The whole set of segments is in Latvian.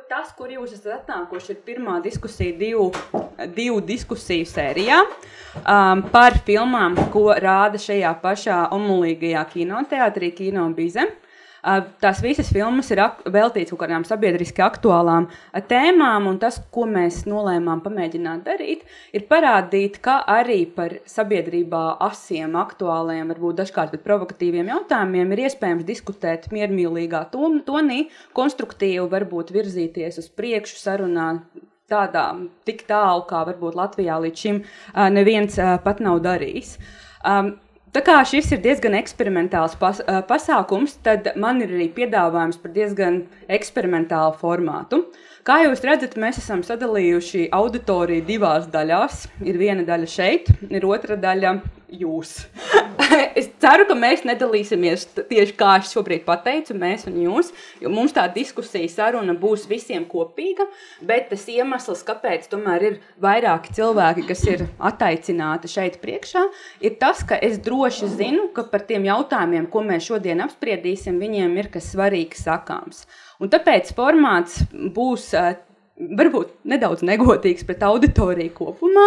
Tas, kur jūs esat atnākuši, ir pirmā diskusija divu diskusiju sērijā par filmām, ko rāda šajā pašā omulīgajā kinoteātrī Kino Bize. Tās visas filmas ir veltītas kaut kādām sabiedriski aktuālām tēmām, un tas, ko mēs nolēmām pamēģināt darīt, ir parādīt, ka arī par sabiedrībā asiem, aktuāliem, varbūt dažkārt pat provokatīviem jautājumiem ir iespējams diskutēt miermīlīgā tonī, konstruktīvi varbūt virzīties uz priekšu sarunā tādā tik tālu, kā varbūt Latvijā līdz šim neviens pat nav darījis. Tā kā šis ir diezgan eksperimentāls pasākums, tad man ir arī piedāvājums par diezgan eksperimentālu formātu. Kā jūs redzat, mēs esam sadalījuši auditoriju divās daļās. Ir viena daļa šeit, ir otra daļa jūs. Es ceru, ka mēs nedalīsimies tieši kā es šobrīd pateicu, mēs un jūs, jo mums tā diskusija saruna būs visiem kopīga, bet tas iemesls, kāpēc tomēr ir vairāki cilvēki, kas ir ataicināti šeit priekšā, ir tas, ka es droši zinu, ka par tiem jautājumiem, ko mēs šodien apspriedīsim, viņiem ir kas svarīgs sakāms. Un tāpēc formāts būs varbūt nedaudz negodīgs pret auditoriju kopumā,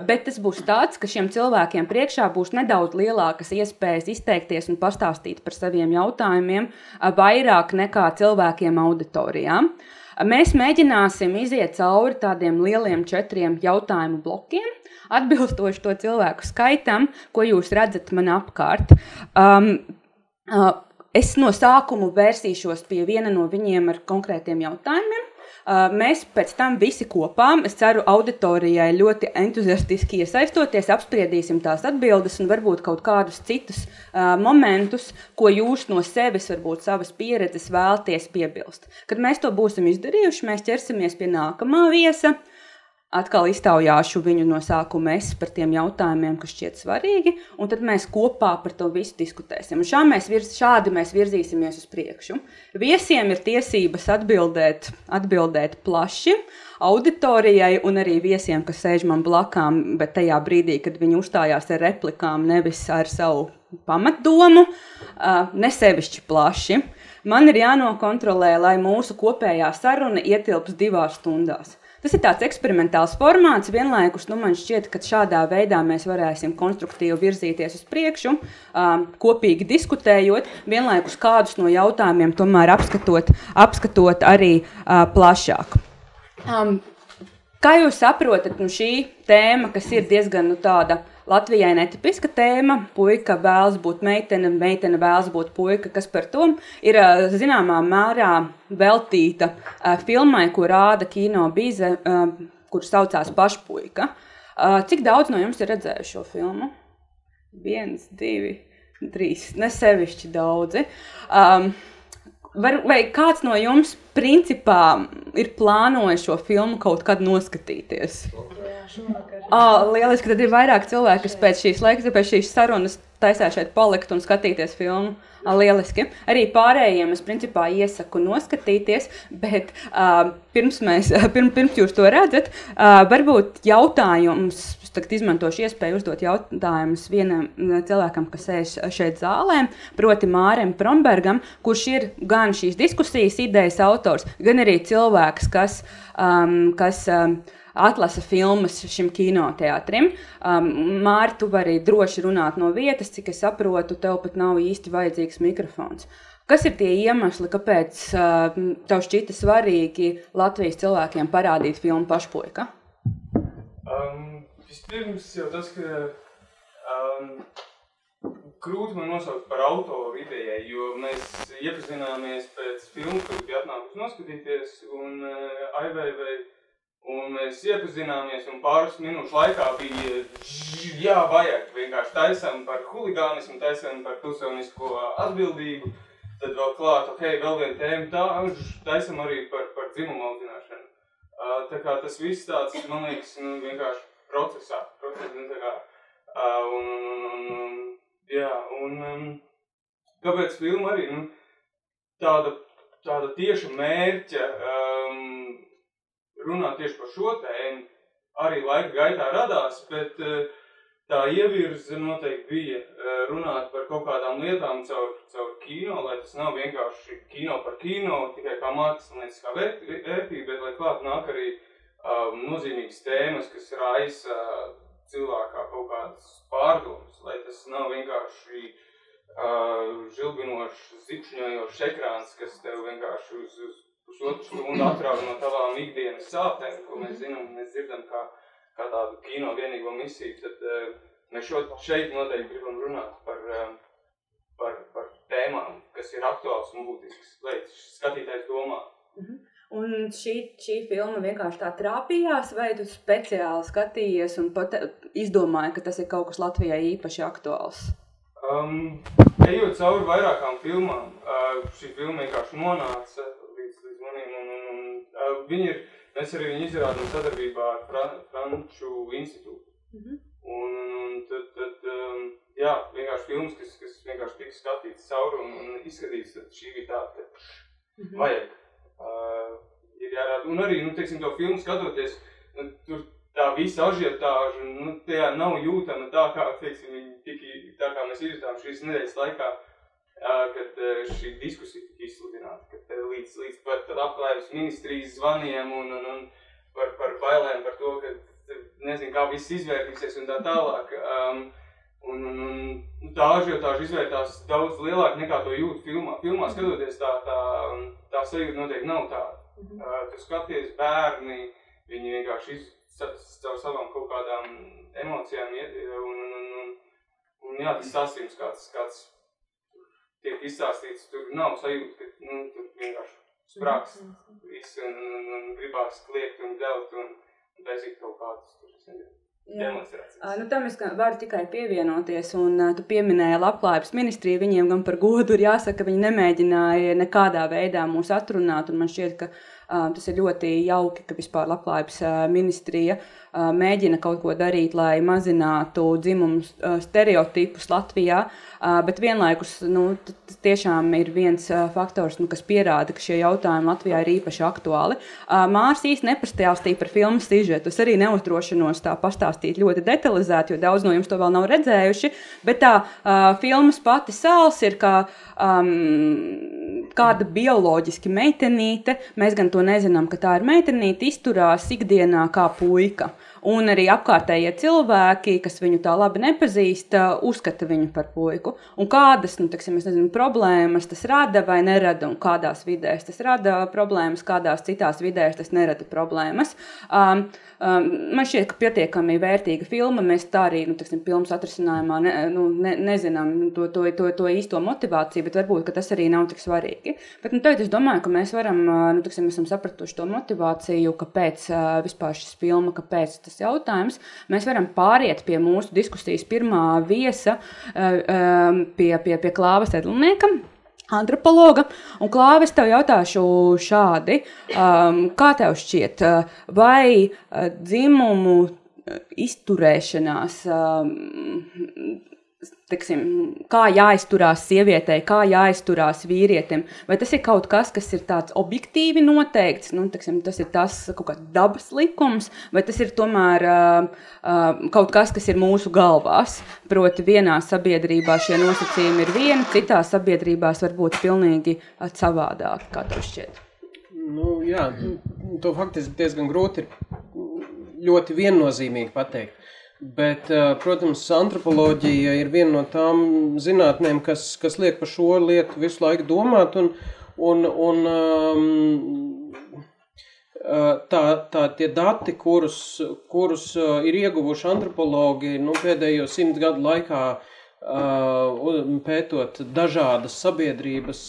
bet tas būs tāds, ka šiem cilvēkiem priekšā būs nedaudz lielākas iespējas izteikties un pastāstīt par saviem jautājumiem vairāk nekā cilvēkiem auditorijā. Mēs mēģināsim iziet cauri tādiem lieliem 4 jautājumu blokiem, atbilstoši to cilvēku skaitam, ko jūs redzat man apkārt. Es no sākuma vērsīšos pie viena no viņiem ar konkrētiem jautājumiem. Mēs pēc tam visi kopā, es ceru, auditorijai ļoti entuziastiski iesaistoties, apspriedīsim tās atbildes un varbūt kaut kādus citus momentus, ko jūs no sevis, varbūt savas pieredzes vēlties piebilst. Kad mēs to būsim izdarījuši, mēs ķersimies pie nākamā viesa. Atkal iztaujāšu viņu no sākuma par tiem jautājumiem, kas šķiet svarīgi, un tad mēs kopā par to visu diskutēsim. Un šādi mēs virzīsimies uz priekšu. Viesiem ir tiesības atbildēt plaši auditorijai un arī viesiem, kas sēž man blakām, bet tajā brīdī, kad viņi uzstājās ar replikām, nevis ar savu pamatdomu, nesevišķi plaši. Man ir jānokontrolē, lai mūsu kopējā saruna ietilps 2 stundās. Tas ir tāds eksperimentāls formāts, vienlaikus man šķiet, ka šādā veidā mēs varēsim konstruktīvi virzīties uz priekšu, kopīgi diskutējot, vienlaikus kādus no jautājumiem tomēr apskatot arī plašāk. Kā jūs saprotat, šī tēma, kas ir diezgan tāda Latvijai netipiska tēma, puika vēlas būt meitene, meitene vēlas būt puika, kas par to ir zināmā mērā veltīta filmai, ko rāda Kino Bize, kur saucās Pašpuika. Cik daudz no jums ir redzējuši šo filmu? 1, 2, 3, nesevišķi daudzi. Vai kāds no jums principā ir plānojis šo filmu kaut kad noskatīties? Lieliski, tad ir vairāk cilvēki, kas pēc šīs sarunas taisās šeit palikt un skatīties filmu. Lieliski. Arī pārējiem es principā iesaku noskatīties, bet pirms jūs to redzat, varbūt jautājums, tagad izmantošu iespēju uzdot jautājumus vienam cilvēkam, kas sēž šeit zālē, proti Mārim Prombergam, kurš ir gan šīs diskusijas idejas autors, gan arī cilvēks, kas atlasa filmas šim kinoteātrim. Māri, tu vari droši runāt no vietas, cik es saprotu, tev pat nav īsti vajadzīgs mikrofons. Kas ir tie iemesli, kāpēc tev šķita svarīgi Latvijas cilvēkiem parādīt filmu Pašpuika? Vispirms jau tas, ka grūti man nosaukt par autoru idejai, jo mēs iepazināmies pēc filmu, kad bija atnākusi noskatīties, un Aivai un mēs iepazināmies, un pāris minūšu laikā bija vajag. Vienkārši taisam par huligānismu, taisam par pilsonisko atbildību, tad vēl klāt, vēl viena tēma tā, taisam arī par dzimumu audzināšanu. Tā kā tas viss tāds, man liekas, vienkārši procesā. Kāpēc filma arī tāda tieša mērķa runāt tieši par šo tēmu, arī laika gaitā radās, bet tā ievirze noteikti bija runāt par kaut kādām lietām caur kino, lai tas nav vienkārši kino par kino, tikai kā mākslinieckā vērtība, bet lai klāt nāk arī nozīmīgas tēmas, kas raisa cilvēkā kaut kādas pārdomas, lai tas nav vienkārši žilbinošs, zipšņojošs ekrāns, kas tev vienkārši uz pusotru stundu atrauj no tavām ikdienas sāpēm, ko mēs zinām, mēs dzirdam kā tādu kino vienīgo misiju, tad mēs šeit noteikti gribam runāt par tēmām, kas ir aktuāls un būtisks, lai skatītājs domā. Un šī filma vienkārši tā trāpījās, vai tu speciāli skatījies un pat izdomāji, ka tas ir kaut kas Latvijai īpaši aktuāls? Ejot cauri vairākām filmām, šī filma vienkārši nonāca līdz maniem, un mēs arī viņu izrādām sadarbībā ar Franču institūtu. Un tad jā, vienkārši filmas, kas vienkārši tika skatīts cauri un izskatīts, tad šī bija tāda, ka vajag. Ir jārāda. Un arī, teiksim, to filmu skatoties, tur tā visa ažiotāža, tajā nav jūtama tā, kā, teiksim, tā kā mēs izjūtām šīs nedēļas laikā, kad šī diskusija tika izsludināta, kad līdz pat Labklājības ministrijas zvaniem un par bailēm par to, ka nezinu, kā viss izvērtīsies un tā tālāk. Un tā ažiotāža izvērtās daudz lielāk nekā to jūt filmā. Filmā skatoties tā sajūta noteikti nav tāda. Tu skaties bērni, viņi vienkārši caur savām kaut kādām emocijām un jā, tas stāstījums kāds tiek izstāstīts, tur nav sajūta, ka tur vienkārši sprāks viss un gribās kliegt un delt un taisīt kaut kādas demonstrācijas. Tam es varu tikai pievienoties, un tu pieminēji Labklājības ministriju, viņiem gan par godu ir jāsaka, ka viņi nemēģināja nekādā veidā mūs atrunāt, un man šķiet, ka tas ir ļoti jauki, ka vispār Labklājības ministrija mēģina kaut ko darīt, lai mazinātu dzimumu stereotipus Latvijā, bet vienlaikus tiešām ir viens faktors, kas pierāda, ka šie jautājumi Latvijā ir īpaši aktuāli. Mārs īsti nepastāstīja par filmas sižetu. Es arī neuzdrošinos tā pastāstīt ļoti detalizēti, jo daudz no jums to vēl nav redzējuši, bet tā filmas pati sāls ir kā kāda bioloģiski meitenīte, mēs gan to nezinām, ka tā ir meitenīte, izturās ikdienā kā puika. Un arī apkārtējie cilvēki, kas viņu tā labi nepazīst, uzskata viņu par puiku. Un kādas, problēmas tas rada vai nerada, un kādās vidēs tas rada problēmas, kādās citās vidēs tas nerada problēmas. Man šķiet, ka pietiekami vērtīga filma, mēs tā arī, filmas atrisinājumā nezinām to īsto motivāciju, bet varbūt, ka tas arī nav tik svarīgi. Bet tagad es domāju, ka mēs varam, esam sapratuši to motivāciju, kāpēc vispār šis filma, kāpēc tas jautājums. Mēs varam pāriet pie mūsu diskusijas pirmā viesa, pie Klāvas Edlnieka, antropologa. Un Klāva, es tev jautāšu šādi, kā tev šķiet, vai dzimumu izturēšanās, kā jāizturās sievietei, kā jāizturās vīrietim, vai tas ir kaut kas, kas ir tāds objektīvi noteikts, tas ir tas kaut kāds dabas likums, vai tas ir tomēr kaut kas, kas ir mūsu galvās, proti vienā sabiedrībā šie nosacījumi ir vieni, citās sabiedrībās var būt pilnīgi savādāk, kā tev šķiet? Jā, to faktiski diezgan grūti ir ļoti viennozīmīgi pateikt. Bet, protams, antropoloģija ir viena no tām zinātnēm, kas liek par šo lietu visu laiku domāt, un tie dati, kurus ir ieguvuši antropologi pēdējo 100 gadu laikā, pētot dažādas sabiedrības,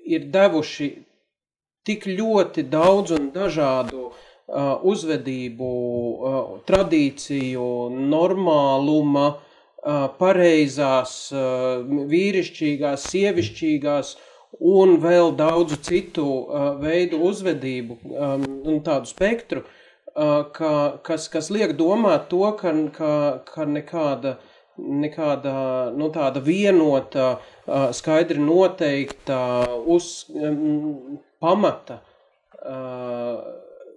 ir devuši tik ļoti daudz un dažādu uzvedību, tradīciju, normāluma, pareizās, vīrišķīgās, sievišķīgās un vēl daudzu citu veidu uzvedību un tādu spektru, kas liek domāt to, ka nekāda tāda vienota, skaidri noteikta pamata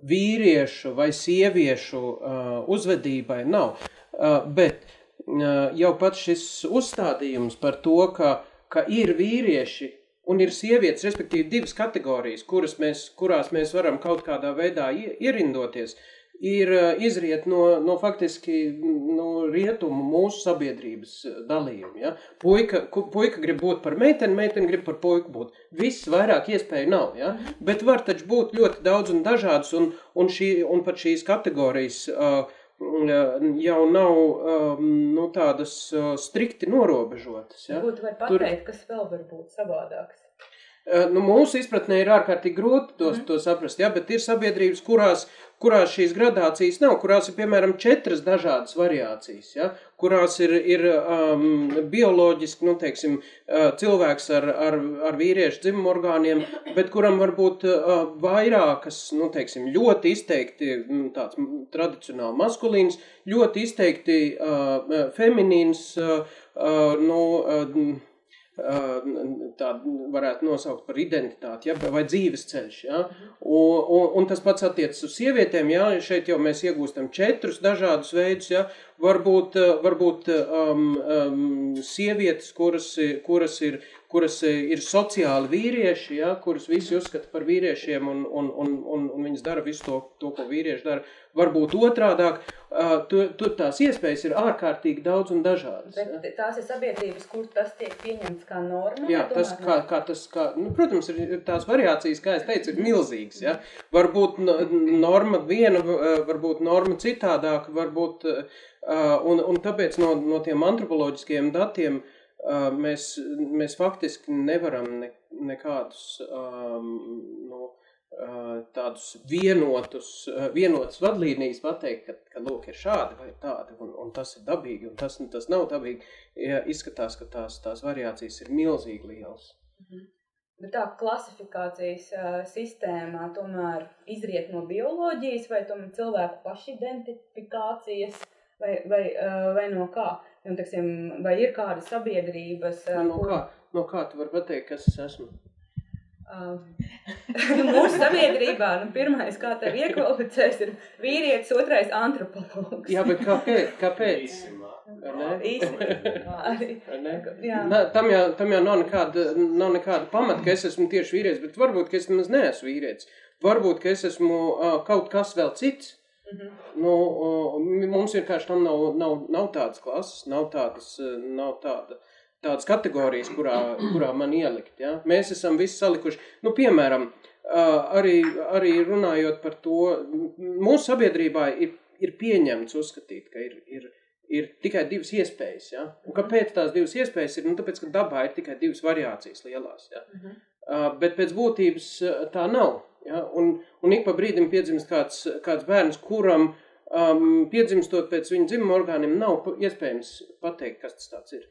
vīriešu vai sieviešu uzvedībai nav. Bet jau pats šis uzstādījums par to, ka ir vīrieši un ir sievietes, respektīvi divas kategorijas, kurās mēs varam kaut kādā veidā ierindoties, ir izriet no faktiski rietumu mūsu sabiedrības dalījuma. Ja? Puika grib būt par meiteni, meiteni grib par puiku būt. Viss vairāk iespēju nav, ja? Bet var taču būt ļoti daudz un dažādas, un pat šīs kategorijas jau nav tādas strikti norobežotas. Ja? Būtu var pateikt, kas vēl var būt savādāks. Mūsu izpratnē ir ārkārtīgi grūti to saprast, ja? Bet ir sabiedrības, kurās šīs gradācijas nav, kurās ir, piemēram, 4 dažādas variācijas, ja? Kurās ir bioloģiski, teiksim, cilvēks ar vīriešu dzimumorgāniem, bet kuram varbūt vairākas, teiksim, ļoti izteikti tāds tradicionāli maskulīns, ļoti izteikti feminīns, tā varētu nosaukt par identitāti, ja, vai dzīves ceļš, ja, un tas pats attiecas uz sievietēm, ja, šeit jau mēs iegūstam 4 dažādus veidus, ja, varbūt sievietes, kuras ir sociāli vīrieši, ja, kuras visi uzskata par vīriešiem un viņas dara visu to, ko vīrieši dara, varbūt otrādāk, tur tās iespējas ir ārkārtīgi daudz un dažādas. Bet ja? Tās ir sabiedrības, kur tas tiek pieņemts kā norma? Jā, protams, ir tās variācijas, kā es teicu, ir milzīgas. Ja? Varbūt norma viena, varbūt norma citādāk, varbūt, un tāpēc no tiem antropoloģiskajiem datiem mēs faktiski nevaram nekādus tādus vienotus vadlīnijas pateikt, ka lūk, ir šādi vai tādi, un tas ir dabīgi, un tas nav dabīgi. Ja, izskatās, ka tās variācijas ir milzīgi lielas. Bet tā klasifikācijas sistēmā tomēr izriet no bioloģijas vai tomēr cilvēku pašidentifikācijas vai no kā? Teiksim, vai ir kādas sabiedrības? No kā tu vari pateikt, kas es esmu? Mūsu sabiedrībā, pirmais, kā tev iekvalificēs, ir vīrietis, otrais antropologs. Jā, bet kāpēc? Tam jau nav nekāda pamata, ka es esmu tieši vīrietis, bet varbūt, ka es nemaz neesmu vīrietis. Varbūt, ka es esmu kaut kas vēl cits. Mums vienkārši tam nav tādas klases, nav tādas kategorijas, kurā man ielikt. Ja? Mēs esam visi salikuši. Piemēram, arī runājot par to, mūsu sabiedrībā ir pieņemts uzskatīt, ka ir tikai 2 iespējas. Ja? Un kāpēc tās 2 iespējas ir? Tāpēc, ka dabā ir tikai 2 variācijas lielās. Ja? Bet pēc būtības tā nav. Ja? Un ik pa brīdim piedzimst kāds bērns, kuram piedzimstot pēc viņa dzimuma orgāniem nav iespējams pateikt, kas tas tāds ir.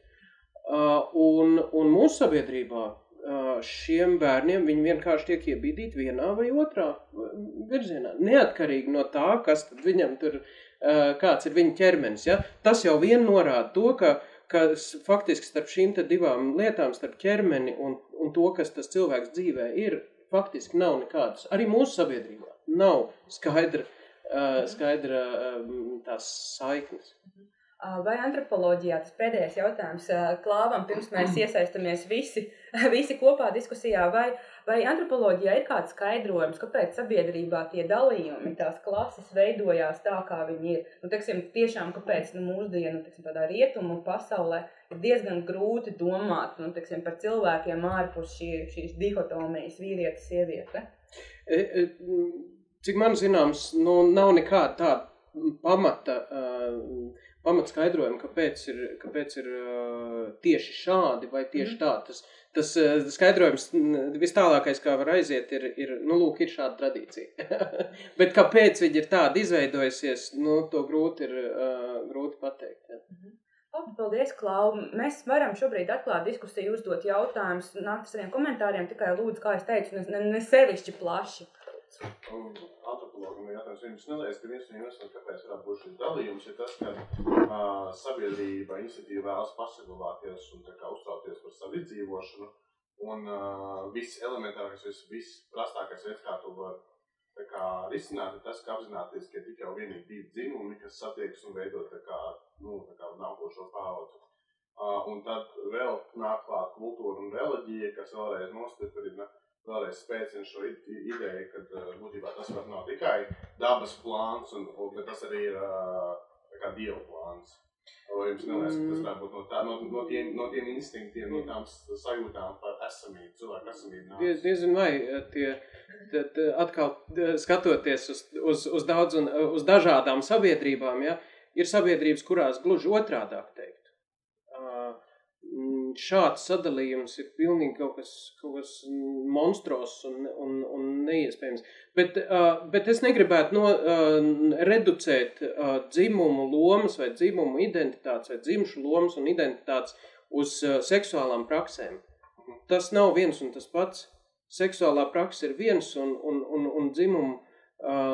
Un mūsu sabiedrībā šiem bērniem viņi vienkārši tiek iebīdīti vienā vai otrā virzienā. Neatkarīgi no tā, kas tad viņam tur, kāds ir viņa ķermenis. Ja? Tas jau vien norāda to, ka faktiski starp šīm te 2 lietām, starp ķermeni un to, kas tas cilvēks dzīvē ir, faktiski nav nekādas. Arī mūsu sabiedrībā nav skaidra tās saiknes. Vai antropoloģijā, tas pēdējais jautājums Klāvam, pirms mēs iesaistamies visi kopā diskusijā, vai antropoloģijā ir kāds skaidrojums, kāpēc sabiedrībā tie dalījumi, tās klases veidojās tā, kā viņi ir? Teiksim, tiešām, kāpēc mūsdienu tādā rietumu pasaulē ir diezgan grūti domāt teiksim, par cilvēkiem ārpus šīs dihotomijas vīrietis, sieviete? Cik man zināms, nav nekāda tāda pamata skaidrojumi, kāpēc ir tieši šādi vai tieši tā. Tas skaidrojums vistālākais, kā var aiziet, ir šāda tradīcija. Bet kāpēc viņi ir tādi izveidojusies, to grūti pateikt. Ja. Labi, paldies, Klau. Mēs varam šobrīd atklāt diskusiju, uzdot jautājumus, nākt ar saviem komentāriem, tikai lūdzu, kā es teicu, ne sevišķi plaši. Antropologam ir jautājums, viņus nelēs, ka viens no iemeslam, kāpēc varētu būt šis dalījums, ir tas, ka sabiedrība iniciatīva vēlas pasaglabāties un tā kā uzcelties par savu izdzīvošanu, un viss elementārākais, viss prastākais veids, kā to var tā kā risināt, ir tas, ka apzināties, ka tikai vienīgi 2 dzimumi, kas satiekas un veido tā kā nākošo paudzi. Un tad vēl nāk klāt kultūra un reliģija, kas vēlreiz nostiprina, vēlreiz spēcina šo ideju, ka būtībā tas var nav tikai dabas plāns, bet tas arī ir tā kā dievu plāns. Vai jums neliekas, ka tas varētu būt no tiem instinktiem, no tām sajūtām par esamību, cilvēku esamību? Diezin vai atkal skatoties uz daudz un uz dažādām sabiedrībām, ja, ir sabiedrības, kurās gluži otrādāk teikt. Šāds sadalījums ir pilnīgi kaut kas monstros un neiespējams. Bet es negribētu reducēt dzimumu lomas vai dzimumu identitātes vai dzimšu lomas un identitātes uz seksuālām praksēm. Tas nav viens un tas pats. Seksuālā praksa ir viens un dzimumu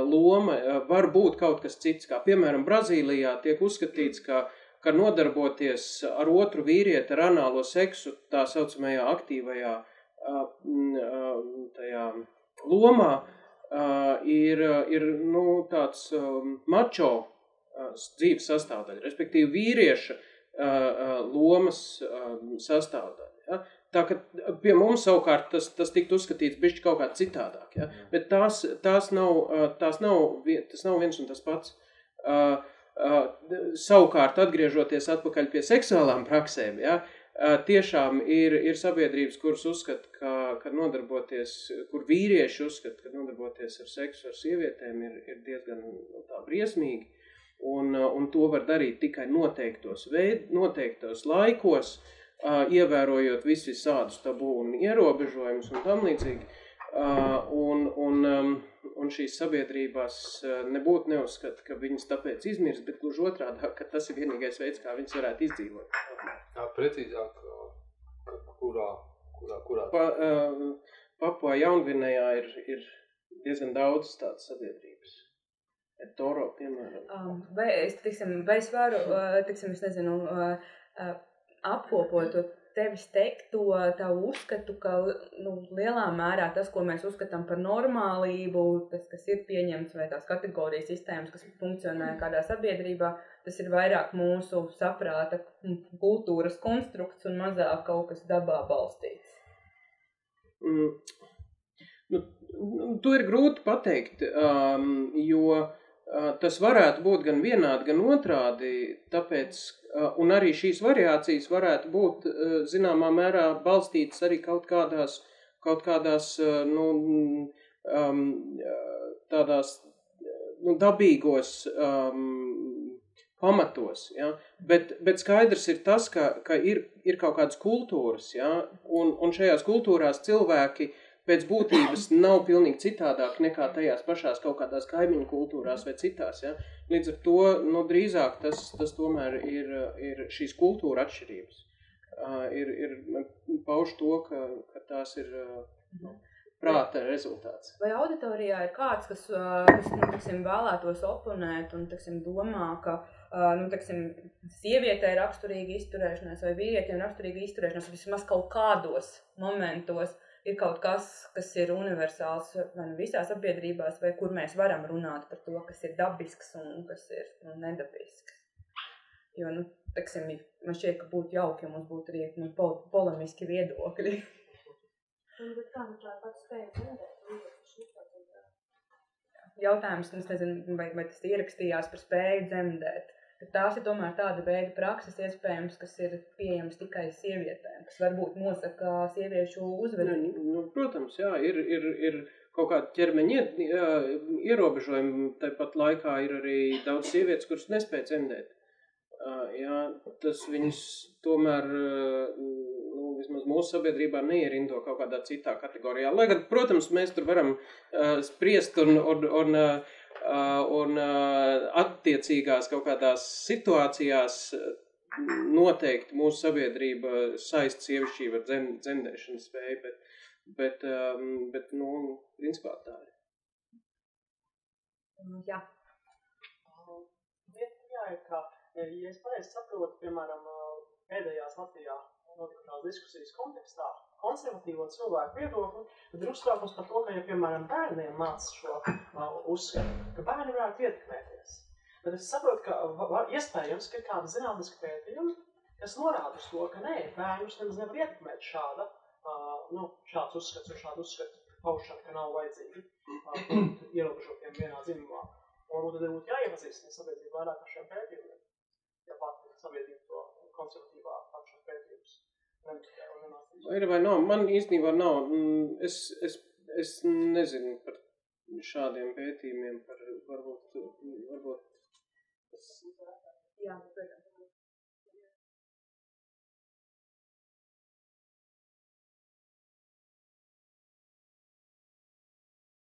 loma var būt kaut kas cits. Kā piemēram Brazīlijā tiek uzskatīts, ka nodarboties ar otru vīrieti ar anālo seksu tā saucamajā aktīvajā tajā lomā ir tāds mačo dzīves sastāvdaļa, respektīvi vīrieša lomas sastāvdaļa. Ja? Tā, ka pie mums savukārt tas tiktu uzskatīts bišķi kaut kā citādāk. Ja? Bet tas nav viens un tas pats. Savukārt, atgriežoties atpakaļ pie seksuālām praksēm, ja, tiešām ir sabiedrības, kuras uzskata, ka nodarboties, kur vīrieši uzskata, ka nodarboties ar seksu ar sievietēm ir diezgan tā briesmīgi, un to var darīt tikai noteiktos laikos, ievērojot visādus tabū un ierobežojumus un tam līdzīgi. Un šīs sabiedrībās nebūtu neuzskata, ka viņas tāpēc izmirst, bet gluži otrādā, ka tas ir vienīgais veids, kā viņas varētu izdzīvot. Jā, precīzāk, kurā? Papua Jaungvinejā ir diezgan daudz tādas sabiedrības. Toro, piemēram. Vai es varu, es nezinu, apkopot to tevis teikto tavu uzskatu, ka lielā mērā tas, ko mēs uzskatām par normālību, tas, kas ir pieņemts vai tās kategorijas sistēmas, kas funkcionē kādā sabiedrībā, tas ir vairāk mūsu saprāta kultūras konstrukts un mazāk kaut kas dabā balstīts. To ir grūti pateikt, jo tas varētu būt gan vienādi, gan otrādi, tāpēc, un arī šīs variācijas varētu būt zināmā mērā balstītas arī kaut kādās tādās dabīgos pamatos, ja? Bet skaidrs ir tas, ka ir kaut kādas kultūras, ja? Un šajās kultūrās cilvēki pēc būtības nav pilnīgi citādāk nekā tajās pašās kaut kādās kaimiņu kultūrās vai citās. Ja? Līdz ar to drīzāk tas tomēr ir šīs kultūra atšķirības. Ir pauž to, ka tās ir prāta rezultāts. Vai auditorijā ir kāds, kas vēlētos oponēt un domā, ka sievietē ir raksturīga izturēšanās vai vīrietiem raksturīga izturēšanās, vismaz kaut kādos momentos, ir kaut kas ir universāls vai visās sabiedrībās, vai kur mēs varam runāt par to, kas ir dabisks un kas ir nedabisks. Jo, man šķiet, ka būtu jauki, ja mums būtu arī polemiski viedokļi. Bet kā tā pats spēja dzemdēt? Jautājums, es nezinu, vai tas ierakstījās par spēju dzemdēt. Tās ir tomēr tāda veida prakses iespējams, kas ir pieejams tikai sievietēm, kas varbūt nosaka sieviešu uzvedību. Protams, jā, ir kaut kādi ķermeņa ierobežojumi, tāpat laikā ir arī daudz sievietes, kuras nespēj dzemdēt. Jā, tas viņas tomēr, vismaz mūsu sabiedrībā neierindo kaut kādā citā kategorijā. Lai gan, protams, mēs tur varam spriest un attiecīgās kaut kādās situācijās noteikti mūsu sabiedrība saist sievišķību ar dzemdēšanas spēju, bet principā tā ir. Jā. Jā, ir kā, ja es pareizi saprotu, piemēram, pēdējās Latvijā notikušās diskusijas kontekstā, konservatīvo cilvēku viedokli, tad ir uztraukums par to, ka, ja, piemēram, bērniem māca šo uzskatu, ka bērni varētu ietekmēties. Tad es saprotu, ka iespējams, ka ir kāda zinātniska pētījuma, kas norāda uz to, ka nē, bērnus nemaz nevar ietekmēt šāds uzskats un šādu uzskatu paušana, ka nav vajadzīgi ierobežotiem vienā dzimumā. Un tad būtu jāiepazīstina sabiedrība vairāk ar šiem pētījumiem, ja pat sabiedrība to konservatīvā par šos pētījumus nemitē un nemācīs. Ir vai nav? Man īstenībā nav. Es nezinu par šādiem pētījumiem, par varbūt